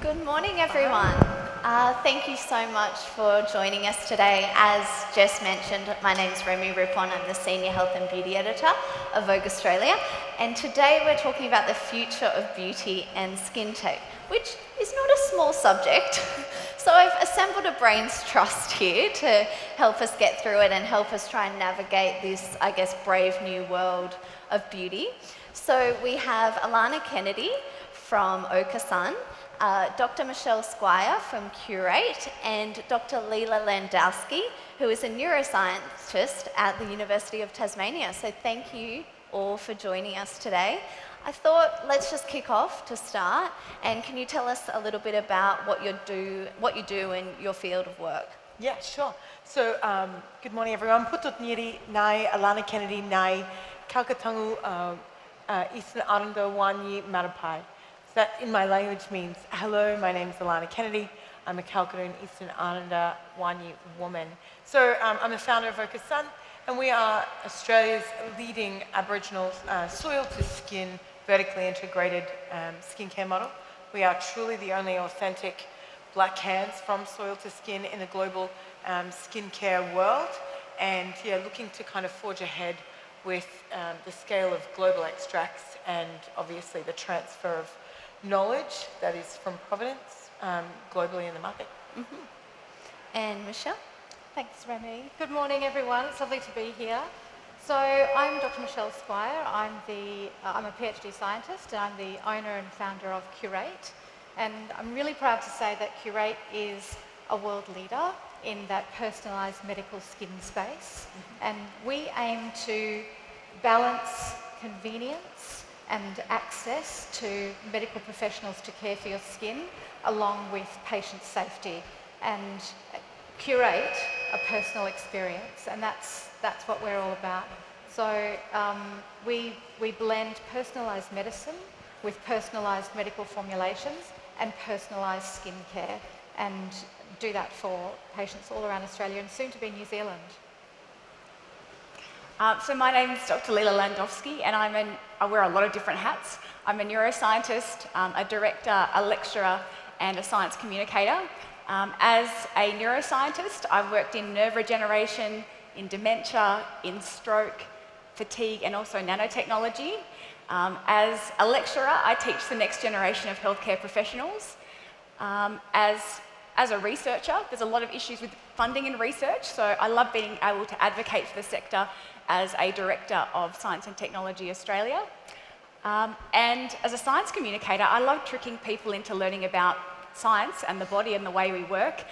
Good morning, everyone. Thank you so much for joining us today. As Jess mentioned, my name is Remy Rippon. I'm the Senior Health and Beauty Editor of Vogue Australia. And today we're talking about the future of beauty and skin tech, which is not a small subject. So I've assembled a brains trust here to help us get through it and help us try and navigate this, I guess, brave new world of beauty. So we have Alana Kennedy from Ochre Sun, Dr. Michele Squire from Curate, and Dr. Lila Landowski, who is a neuroscientist at the University of Tasmania. So thank you all for joining us today. I thought let's just kick off to start, and can you tell us a little bit about what you do in your field of work? Yeah, sure. So, good morning, everyone. Putut Niri Nai Alana Kennedy Nai Kalkatangu Eastern Aranda Wanyi Marapai. So that in my language means, hello, my name is Alana Kennedy. I'm a Calcutta and Eastern Aranda Wanyi woman. So I'm the founder of Ochre Sun, and we are Australia's leading Aboriginal soil-to-skin, vertically integrated skincare model. We are truly the only authentic black hands from soil to skin in the global skincare world, and yeah, looking to kind of forge ahead with the scale of global extracts and obviously the transfer of knowledge that is from Providence globally in the market. Mm-hmm. And Michele? Thanks, Remy. Good morning, everyone. It's lovely to be here. So I'm Dr. Michele Squire. I'm a PhD scientist, and I'm the owner and founder of Curate. And I'm really proud to say that Curate is a world leader in that personalised medical skin space. Mm-hmm. And we aim to balance convenience and access to medical professionals to care for your skin, along with patient safety, and curate a personal experience, and that's what we're all about. So we blend personalised medicine with personalised medical formulations and personalised skincare, and do that for patients all around Australia and soon to be New Zealand. So my name is Dr. Lila Landowski, and I wear a lot of different hats. I'm a neuroscientist, a director, a lecturer, and a science communicator. As a neuroscientist, I've worked in nerve regeneration, in dementia, in stroke, fatigue, and also nanotechnology. As a lecturer, I teach the next generation of healthcare professionals. As a researcher, there's a lot of issues with funding and research, so I love being able to advocate for the sector as a director of Science and Technology Australia. And as a science communicator, I love tricking people into learning about science and the body and the way we work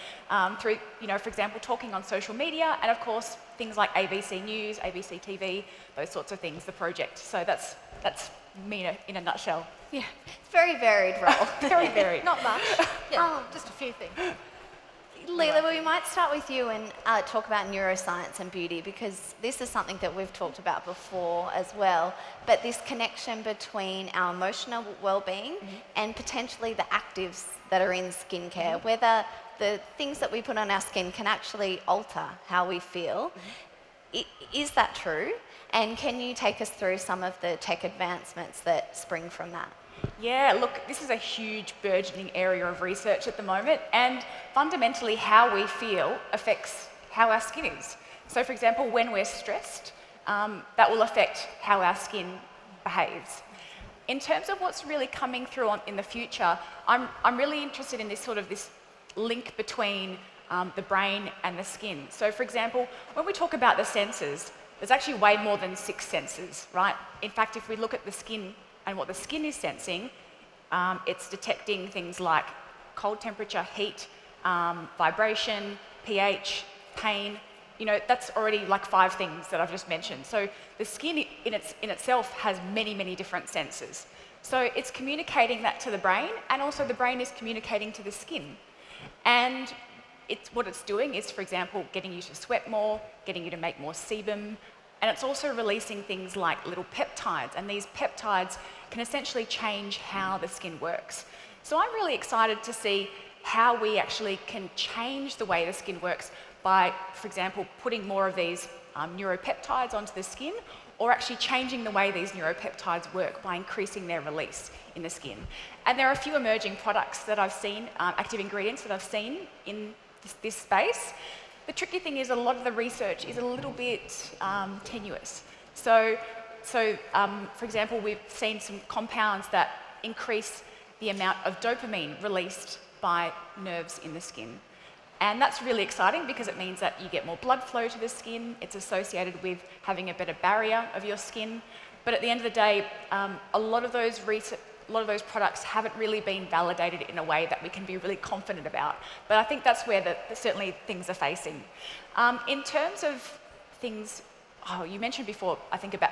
through, for example, talking on social media, and of course, things like ABC News, ABC TV, those sorts of things, the project. So that's me in a nutshell. Yeah, very varied role. Very varied. Not much. Yeah, just a few things. Lila, we might start with you and talk about neuroscience and beauty, because this is something that we've talked about before as well, but this connection between our emotional well-being and potentially the actives that are in skincare, whether the things that we put on our skin can actually alter how we feel. Is that true? And can you take us through some of the tech advancements that spring from that? Yeah, look, this is a huge burgeoning area of research at the moment, and fundamentally how we feel affects how our skin is. So for example, when we're stressed, that will affect how our skin behaves. In terms of what's really coming through in the future, I'm really interested in this link between the brain and the skin. So for example, when we talk about the senses, there's actually way more than 6 senses, right? In fact, if we look at the skin and what the skin is sensing, it's detecting things like cold temperature, heat, vibration, pH, pain. That's already like 5 things that I've just mentioned. So the skin in itself has many, many different senses. So it's communicating that to the brain, and also the brain is communicating to the skin. And what it's doing is, for example, getting you to sweat more, getting you to make more sebum, and it's also releasing things like little peptides, and these peptides can essentially change how the skin works. So I'm really excited to see how we actually can change the way the skin works by, for example, putting more of these neuropeptides onto the skin, or actually changing the way these neuropeptides work by increasing their release in the skin. And there are a few emerging products that I've seen, active ingredients that I've seen in this space. The tricky thing is a lot of the research is a little bit tenuous. So for example, we've seen some compounds that increase the amount of dopamine released by nerves in the skin. And that's really exciting because it means that you get more blood flow to the skin. It's associated with having a better barrier of your skin. But at the end of the day, a lot of those products haven't really been validated in a way that we can be really confident about. But I think that's where certainly things are facing. In terms of things, you mentioned before,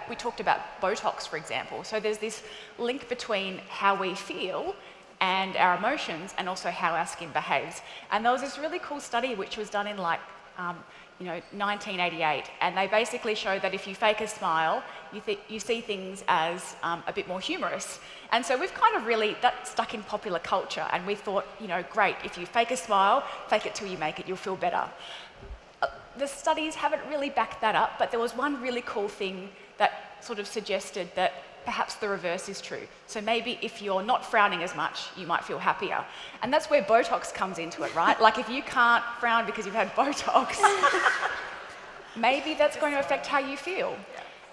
we talked about Botox, for example. So there's this link between how we feel and our emotions, and also how our skin behaves. And there was this really cool study which was done in 1988, and they basically showed that if you fake a smile, you see things as a bit more humorous. And so we've kind of really, that stuck in popular culture, and we thought, great, if you fake a smile, fake it till you make it, you'll feel better. The studies haven't really backed that up, but there was one really cool thing that sort of suggested that perhaps the reverse is true. So maybe if you're not frowning as much, you might feel happier. And that's where Botox comes into it, right? Like if you can't frown because you've had Botox, maybe that's going to affect how you feel.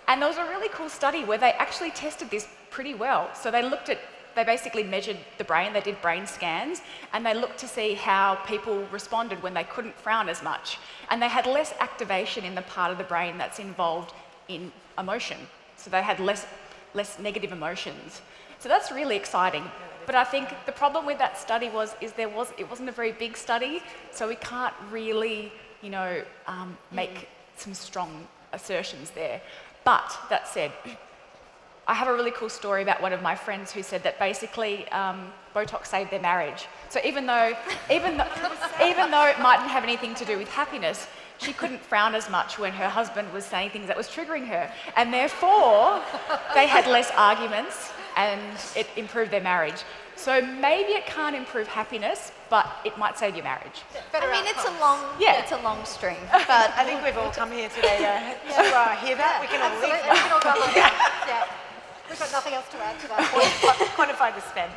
And there was a really cool study where they actually tested this pretty well. So they basically measured the brain, they did brain scans, and they looked to see how people responded when they couldn't frown as much. And they had less activation in the part of the brain that's involved in emotion. So they had less negative emotions. So that's really exciting. But I think the problem with that study it wasn't a very big study, so we can't really, make some strong assertions there. But that said, I have a really cool story about one of my friends who said that basically Botox saved their marriage. So even though it mightn't have anything to do with happiness, she couldn't frown as much when her husband was saying things that was triggering her. And therefore, they had less arguments and it improved their marriage. So maybe it can't improve happiness, but it might save your marriage. It's a long string. But I think we've all come here today to hear that. We can all leave. We can all go on. Yeah. We've got nothing else to add to that. Quantify the spend.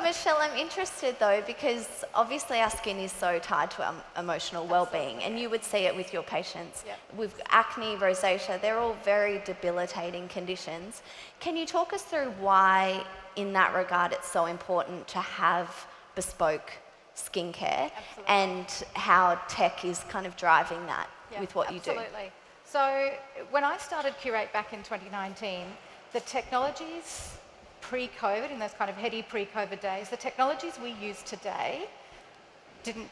Michele, I'm interested though, because obviously our skin is so tied to our emotional well-being, and you would see it with your patients. Yeah. With acne, rosacea, they're all very debilitating conditions. Can you talk us through why, in that regard, it's so important to have bespoke skincare? Absolutely. And how tech is kind of driving that with what you do? Absolutely. So when I started Curate back in 2019, the technologies pre-COVID, in those kind of heady pre-COVID days, the technologies we use today didn't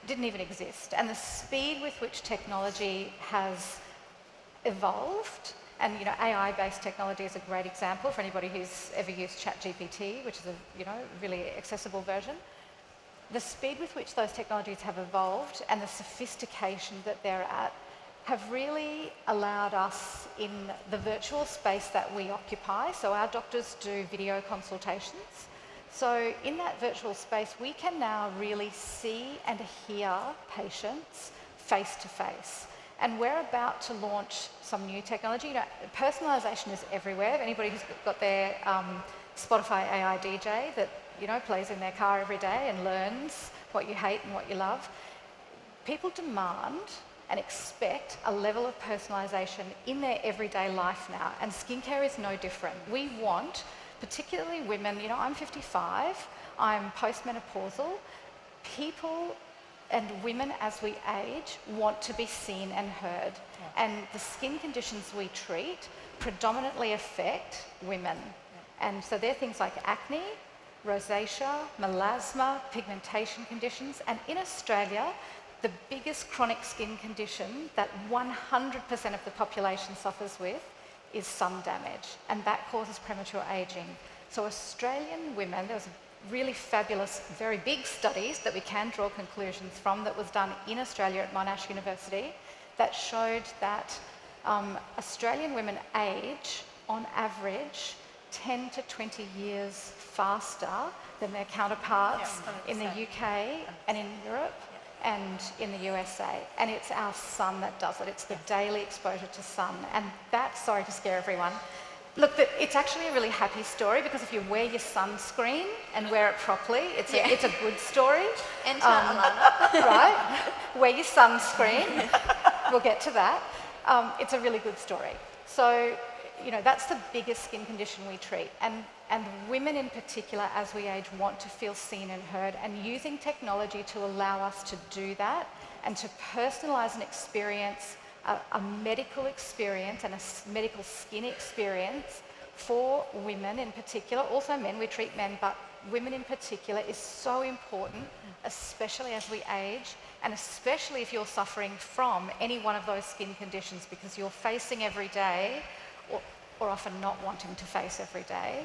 even exist. And the speed with which technology has evolved, and AI-based technology is a great example for anybody who's ever used ChatGPT, which is a really accessible version. The speed with which those technologies have evolved and the sophistication that they're at have really allowed us in the virtual space that we occupy. So our doctors do video consultations. So in that virtual space, we can now really see and hear patients face to face. And we're about to launch some new technology. Personalisation is everywhere. Anybody who's got their Spotify AI DJ that plays in their car every day and learns what you hate and what you love, people demand and expect a level of personalisation in their everyday life now, and skincare is no different. We want, particularly women, I'm 55, I'm postmenopausal, people and women as we age want to be seen and heard. Yeah. And the skin conditions we treat predominantly affect women. Yeah. And so they're things like acne, rosacea, melasma, pigmentation conditions, and in Australia, the biggest chronic skin condition that 100% of the population suffers with is sun damage, and that causes premature aging. So Australian women, there was really fabulous, very big studies that we can draw conclusions from that was done in Australia at Monash University that showed that Australian women age, on average, 10 to 20 years faster than their counterparts in the UK and in Europe and in the USA. And it's our sun that does it. It's the daily exposure to sun. And that, sorry to scare everyone, Look, it's actually a really happy story because if you wear your sunscreen and wear it properly, it's a good story. Enter Alana. Right? Wear your sunscreen. We'll get to that. It's a really good story. So, that's the biggest skin condition we treat. And women in particular, as we age, want to feel seen and heard, and using technology to allow us to do that and to personalise an experience, a medical experience and a medical skin experience for women in particular, also men, we treat men, but women in particular is so important, especially as we age, and especially if you're suffering from any one of those skin conditions, because you're facing every day, or often not wanting to face every day.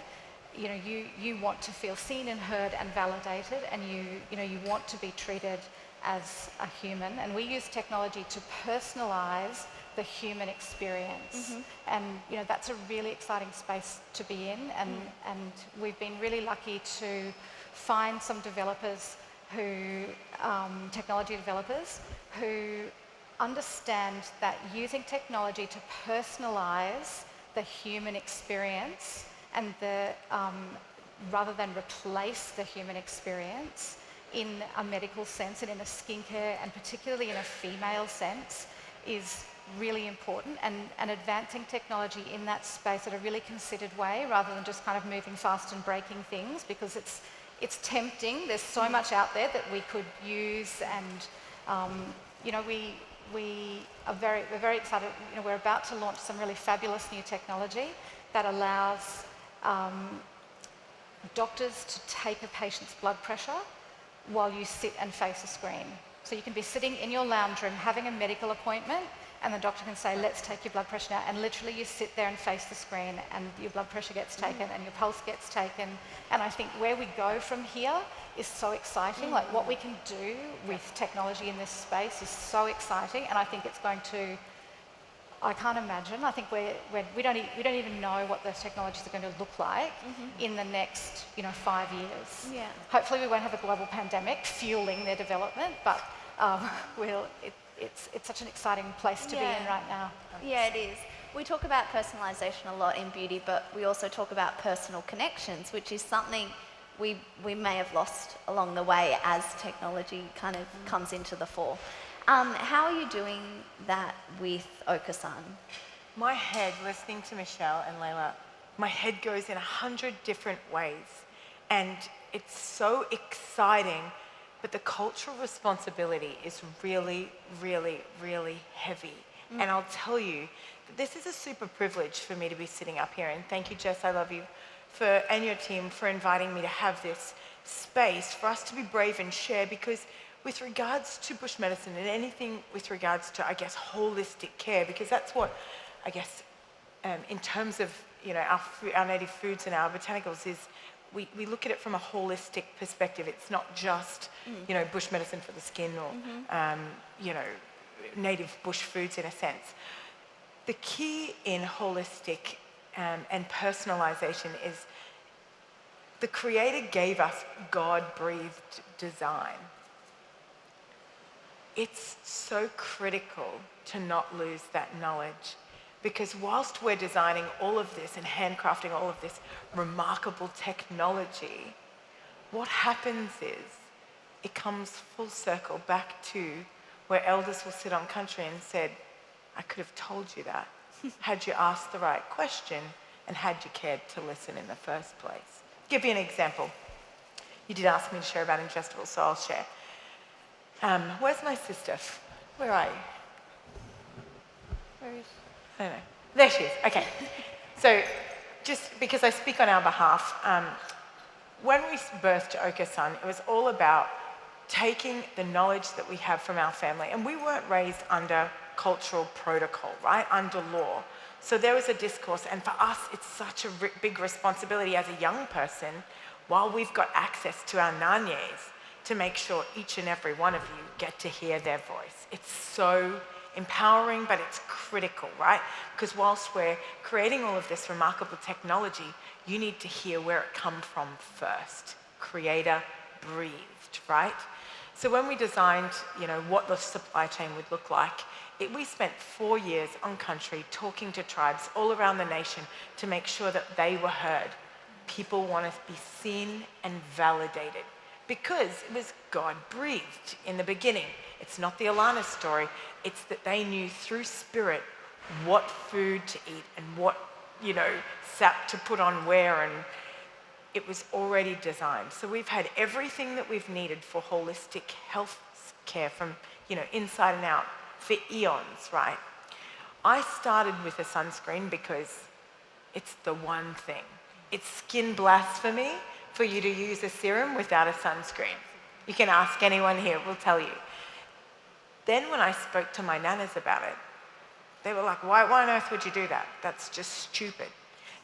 You want to feel seen and heard and validated, and you want to be treated as a human, and we use technology to personalise the human experience. And that's a really exciting space to be in, and we've been really lucky to find some developers technology developers who understand that using technology to personalise the human experience and rather than replace the human experience in a medical sense and in a skincare and particularly in a female sense is really important, and advancing technology in that space in a really considered way rather than just kind of moving fast and breaking things, because it's tempting. There's so much out there that we could use, and we're very excited. We're about to launch some really fabulous new technology that allows doctors to take a patient's blood pressure while you sit and face a screen. So you can be sitting in your lounge room having a medical appointment, and the doctor can say, let's take your blood pressure now, and literally you sit there and face the screen and your blood pressure gets taken and your pulse gets taken. And I think where we go from here is so exciting. Like what we can do with technology in this space is so exciting, and I think it's going to, I can't imagine. I think we don't even know what those technologies are going to look like in the next 5 years. Yeah. Hopefully we won't have a global pandemic fueling their development, but it's such an exciting place to be in right now. Yeah, it is. We talk about personalisation a lot in beauty, but we also talk about personal connections, which is something we may have lost along the way as technology kind of comes into the fore. How are you doing that with Ochre Sun? My head, listening to Michele and Lila, my head goes in 100 different ways. And it's so exciting, but the cultural responsibility is really, really, really heavy. And I'll tell you, this is a super privilege for me to be sitting up here. And thank you, Jess, I love you, and your team for inviting me to have this space for us to be brave and share, because with regards to bush medicine and anything with regards to, I guess, holistic care, because that's what, I guess, in terms of, our native foods and our botanicals is, we look at it from a holistic perspective. It's not just, bush medicine for the skin or, native bush foods in a sense. The key in holistic and personalization is the Creator gave us God-breathed design. It's so critical to not lose that knowledge, because whilst we're designing all of this and handcrafting all of this remarkable technology, what happens is it comes full circle back to where elders will sit on country and said, I could have told you that had you asked the right question and had you cared to listen in the first place. Give you an example. You did ask me to share about ingestibles, so I'll share. Where's my sister? Where are you? Where is she? I don't know. There she is. Okay. So just because I speak on our behalf, when we birthed Ochre Sun, it was all about taking the knowledge that we have from our family. And we weren't raised under cultural protocol, right? Under law. So there was a discourse. And for us, it's such a big responsibility as a young person, while we've got access to our nanyes, to make sure each and every one of you get to hear their voice. It's so empowering, but it's critical, right? Because whilst we're creating all of this remarkable technology, you need to hear where it comes from first. Creator breathed, right? So when we designed, what the supply chain would look like, We spent 4 years on country talking to tribes all around the nation to make sure that they were heard. People want to be seen and validated because it was God-breathed in the beginning. It's not the Alana story. It's that they knew through spirit what food to eat and what, sap to put on where, and it was already designed. So we've had everything that we've needed for holistic health care from, inside and out for eons, right? I started with a sunscreen because it's the one thing. It's skin blasphemy for you to use a serum without a sunscreen. You can ask anyone here, we'll tell you. Then when I spoke to my nanas about it, they were like, why on earth would you do that? That's just stupid.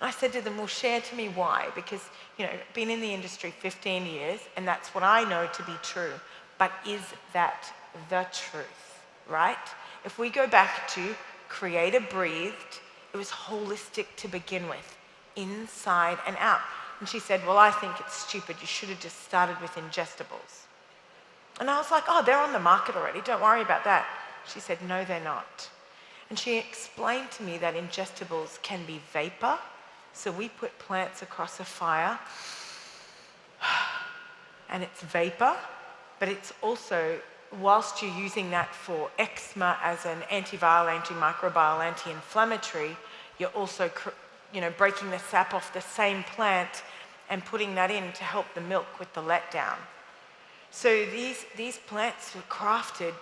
And I said to them, well, share to me why, because, I've been in the industry 15 years, and that's what I know to be true. But is that the truth, right? If we go back to Creator breathed, it was holistic to begin with, inside and out. And she said, well, I think it's stupid. You should have just started with ingestibles. And I was like, oh, they're on the market already. Don't worry about that. She said, no, they're not. And she explained to me that ingestibles can be vapor. So we put plants across a fire and it's vapor, but it's also, whilst you're using that for eczema as an antiviral, antimicrobial, anti-inflammatory, you're also breaking the sap off the same plant and putting that in to help the milk with the letdown. So these plants were crafted,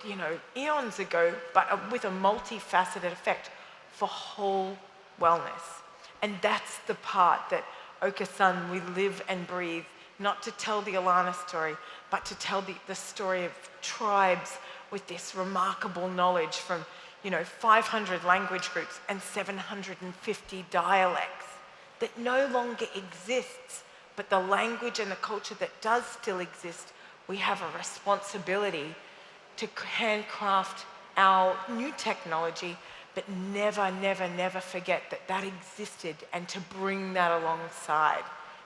eons ago, but with a multifaceted effect for whole wellness. And that's the part that Ochre Sun, we live and breathe, not to tell the Alana story, but to tell the story of tribes with this remarkable knowledge from, 500 language groups and 750 dialects that no longer exists, but the language and the culture that does still exist, we have a responsibility to handcraft our new technology, but never, never, never forget that existed and to bring that alongside.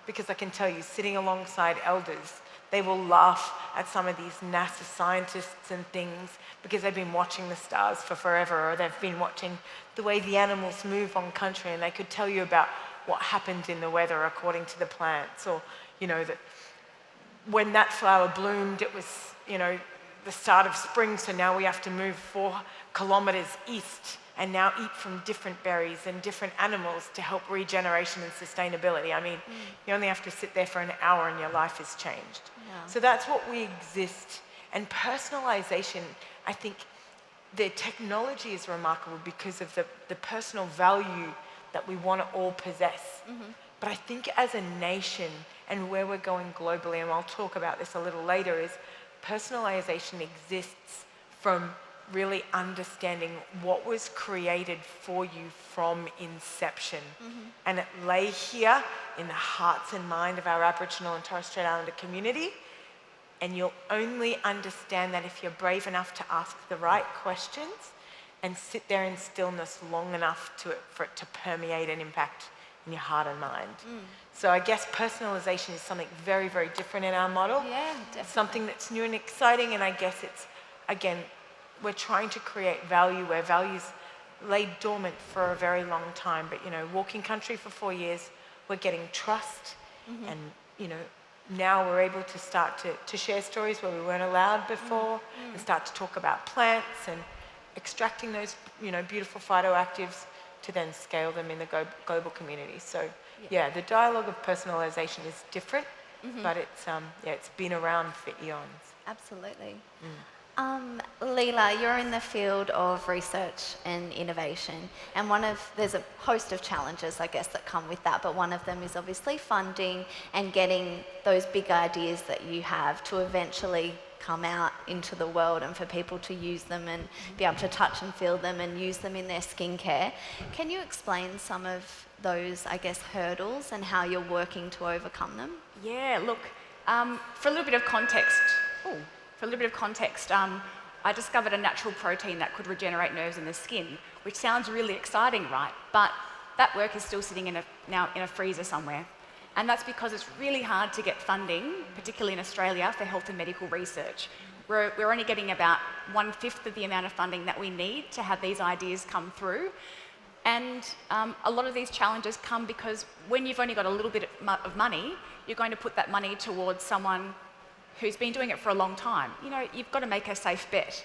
Because I can tell you, sitting alongside elders, they will laugh at some of these NASA scientists and things because they've been watching the stars for forever, or they've been watching the way the animals move on country, and they could tell you about what happened in the weather according to the plants, or, that when that flower bloomed, it was, the start of spring, so now we have to move 4 kilometers east and now eat from different berries and different animals to help regeneration and sustainability. I mean, you only have to sit there for an hour and your life is changed. Yeah. So that's what we exist. And personalization, I think the technology is remarkable because of the personal value that we want to all possess. Mm-hmm. But I think as a nation and where we're going globally, and I'll talk about this a little later, is personalization exists from really understanding what was created for you from inception. Mm-hmm. And it lay here in the hearts and mind of our Aboriginal and Torres Strait Islander community. And you'll only understand that if you're brave enough to ask the right questions and sit there in stillness long enough for it to permeate and impact in your heart and mind. So I guess personalization is something very, very different in our model. Yeah, definitely. It's something that's new and exciting, and I guess it's, again, we're trying to create value where values lay dormant for a very long time. But, walking country for 4 years, we're getting trust. Mm-hmm. And, now we're able to start to share stories where we weren't allowed before, and start to talk about plants and extracting those, beautiful phytoactives to then scale them in the global community. So, yeah, the dialogue of personalization is different, but it's been around for eons. Absolutely. Lila, you're in the field of research and innovation, and there's a host of challenges, I guess, that come with that, but one of them is obviously funding and getting those big ideas that you have to eventually come out into the world and for people to use them and be able to touch and feel them and use them in their skincare. Can you explain some of those, I guess, hurdles and how you're working to overcome them? Yeah, look, for a little bit of context, I discovered a natural protein that could regenerate nerves in the skin, which sounds really exciting, right? But that work is still sitting now in a freezer somewhere. And that's because it's really hard to get funding, particularly in Australia, for health and medical research. we're only getting about 1/5 of the amount of funding that we need to have these ideas come through. And a lot of these challenges come because when you've only got a little bit of money, you're going to put that money towards someone who's been doing it for a long time. You know, you've got to make a safe bet.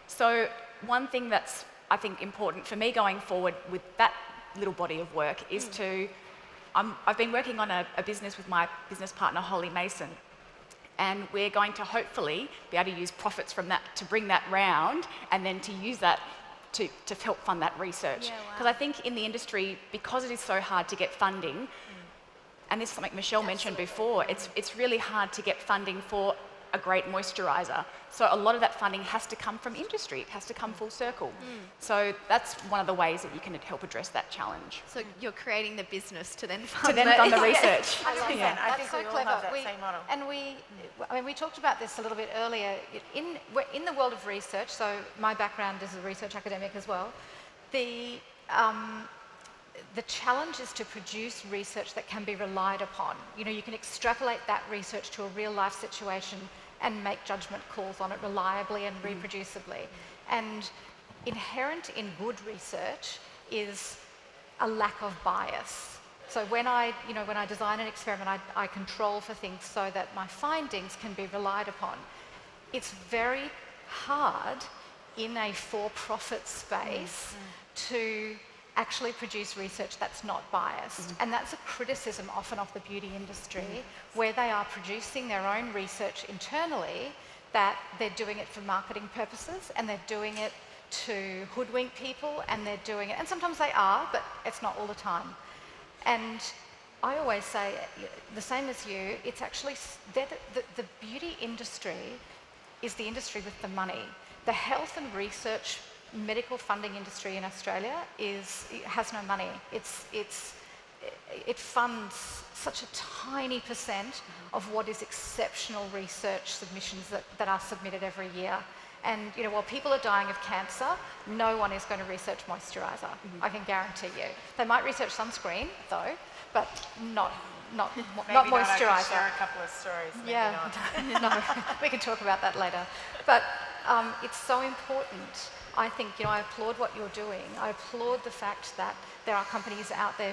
So one thing that's, I think, important for me going forward with that little body of work is I've been working on a business with my business partner, Holly Mason, and we're going to hopefully be able to use profits from that to bring that round and then to use that to help fund that research. Because I think in the industry, because it is so hard to get funding, and this is something Michele mentioned before, it's really hard to get funding for a great moisturiser. So a lot of that funding has to come from industry. It has to come full circle. So that's one of the ways that you can help address that challenge. So you're creating the business to then fund the research. I love that. I That's think so we all clever. have that same model. And we talked about this a little bit earlier. We're in the world of research, so my background is a research academic as well. The challenge is to produce research that can be relied upon. You know, you can extrapolate that research to a real life situation and make judgment calls on it reliably and reproducibly. And inherent in good research is a lack of bias. So when I design an experiment, I control for things so that my findings can be relied upon. It's very hard in a for-profit space to actually produce research that's not biased. And that's a criticism often of the beauty industry, where they are producing their own research internally, that they're doing it for marketing purposes and they're doing it to hoodwink people, and they're doing it, and sometimes they are, but it's not all the time. And I always say, the same as you, it's actually, the beauty industry is the industry with the money. The health and research medical funding industry in Australia has no money. It funds such a tiny percent of what is exceptional research submissions that are submitted every year. And you know, while people are dying of cancer, no one is going to research moisturiser. I can guarantee you. They might research sunscreen though, but not moisturiser. I could share a couple of stories. Maybe not. No, we can talk about that later. But it's so important. I think, you know, I applaud what you're doing. I applaud the fact that there are companies out there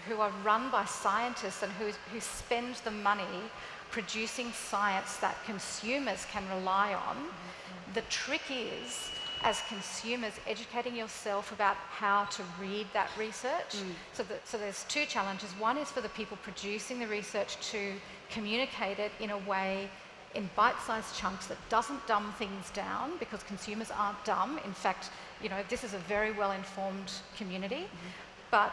who are run by scientists and who spend the money producing science that consumers can rely on. The trick is, as consumers, educating yourself about how to read that research. So there's two challenges. One is for the people producing the research to communicate it in a way, in bite-sized chunks, that doesn't dumb things down, because consumers aren't dumb. In fact, you know, this is a very well-informed community. But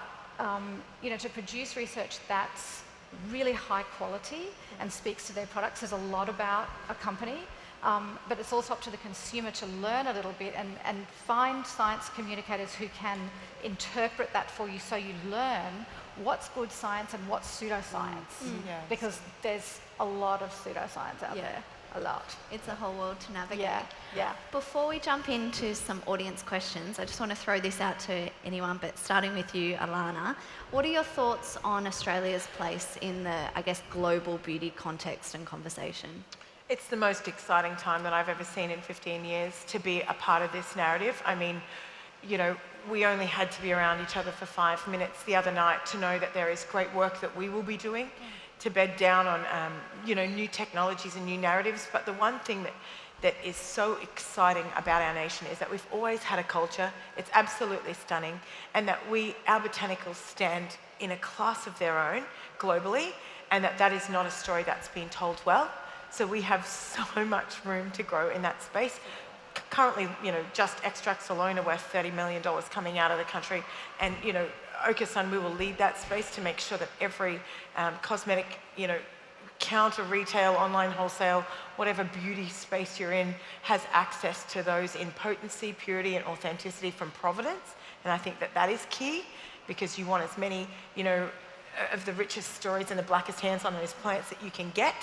you know, to produce research that's really high quality and speaks to their products says a lot about a company. But it's also up to the consumer to learn a little bit and find science communicators who can interpret that for you, so you learn what's good science and what's pseudoscience. Because there's a lot of pseudoscience out there. A lot. It's a whole world to navigate. Yeah. Before we jump into some audience questions, I just want to throw this out to anyone, but starting with you, Alana. What are your thoughts on Australia's place in the, I guess, global beauty context and conversation? It's the most exciting time that I've ever seen in 15 years to be a part of this narrative. I mean, you know, we only had to be around each other for 5 minutes the other night to know that there is great work that we will be doing to bed down on, you know, new technologies and new narratives. But the one thing that is so exciting about our nation is that we've always had a culture. It's absolutely stunning. And that our botanicals stand in a class of their own globally, and that is not a story that's been told well. So we have so much room to grow in that space. Currently, you know, just extracts alone are worth $30 million coming out of the country. And, you know, Ochre Sun, we will lead that space to make sure that every cosmetic, you know, counter, retail, online wholesale, whatever beauty space you're in, has access to those in potency, purity and authenticity from provenance. And I think that is key, because you want as many, you know, of the richest stories and the blackest hands on those plants that you can get,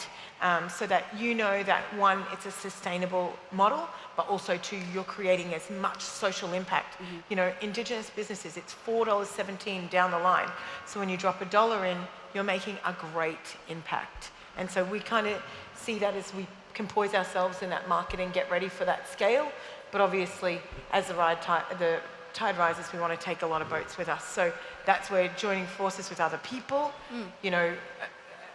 so that you know that, one, it's a sustainable model, but also two, you're creating as much social impact. You know, Indigenous businesses, it's $4.17 down the line. So when you drop $1 in, you're making a great impact. And so we kind of see that as we can poise ourselves in that market and get ready for that scale. But obviously, as the tide rises, we want to take a lot of boats with us. So that's where joining forces with other people, you know,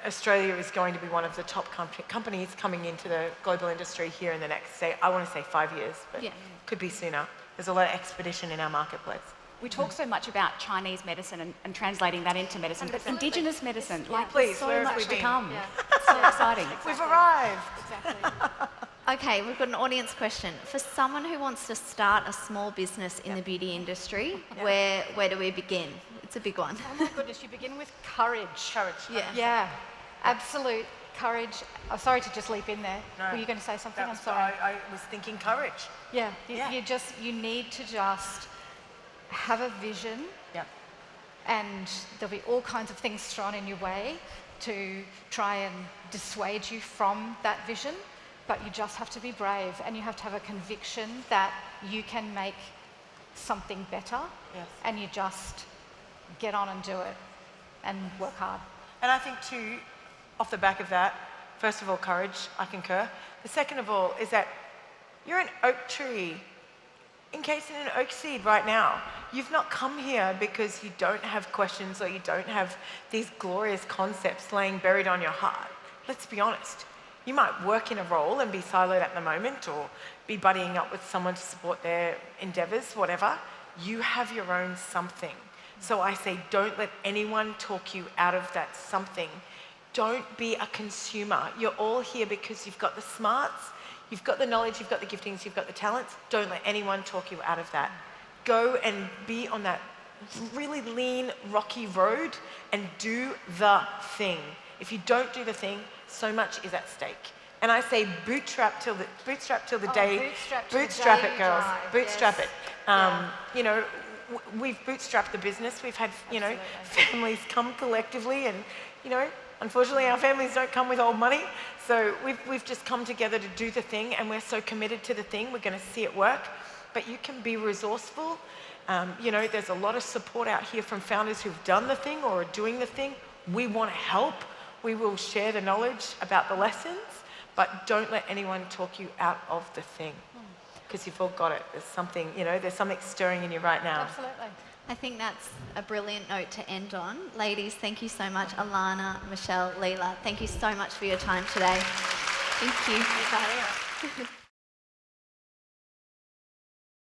Australia is going to be one of the top companies coming into the global industry here in the next, say, I want to say 5 years, but could be sooner. There's a lot of expedition in our marketplace. We talk so much about Chinese medicine and translating that into medicine, but Indigenous medicine, Please, so where have much we to been? come. Yeah. It's so exciting. We've arrived. Exactly. Okay, we've got an audience question. For someone who wants to start a small business in the beauty industry, where do we begin? It's a big one. Oh my goodness, you begin with courage. Courage. Yeah, absolute courage. I'm sorry to just leap in there. No. Were you going to say something? I'm That's sorry. I was thinking courage. Yeah, you need to just have a vision, Yeah. and there'll be all kinds of things thrown in your way to try and dissuade you from that vision, but you just have to be brave, and you have to have a conviction that you can make something better, and you just get on and do it and work hard. And I think too, off the back of that, first of all, courage, I concur. The second of all is that you're an oak tree encased in an oak seed right now. You've not come here because you don't have questions or you don't have these glorious concepts laying buried on your heart. Let's be honest. You might work in a role and be siloed at the moment, or be buddying up with someone to support their endeavours, whatever. You have your own something. So I say, don't let anyone talk you out of that something. Don't be a consumer. You're all here because you've got the smarts, you've got the knowledge, you've got the giftings, you've got the talents. Don't let anyone talk you out of that. Go and be on that really lean, rocky road and do the thing. If you don't do the thing, so much is at stake. And I say bootstrap till the day, bootstrap it, girls, bootstrap it. You know, we've bootstrapped the business. We've had, you know, families come collectively, and, you know, unfortunately our families don't come with old money. So we've just come together to do the thing, and we're so committed to the thing. We're going to see it work. But you can be resourceful. You know, there's a lot of support out here from founders who've done the thing or are doing the thing. We want to help. We will share the knowledge about the lessons, but don't let anyone talk you out of the thing, because you've all got it. There's something, you know, there's something stirring in you right now. Absolutely. I think that's a brilliant note to end on. Ladies, thank you so much. Alana, Michele, Lila, thank you so much for your time today. Thank you.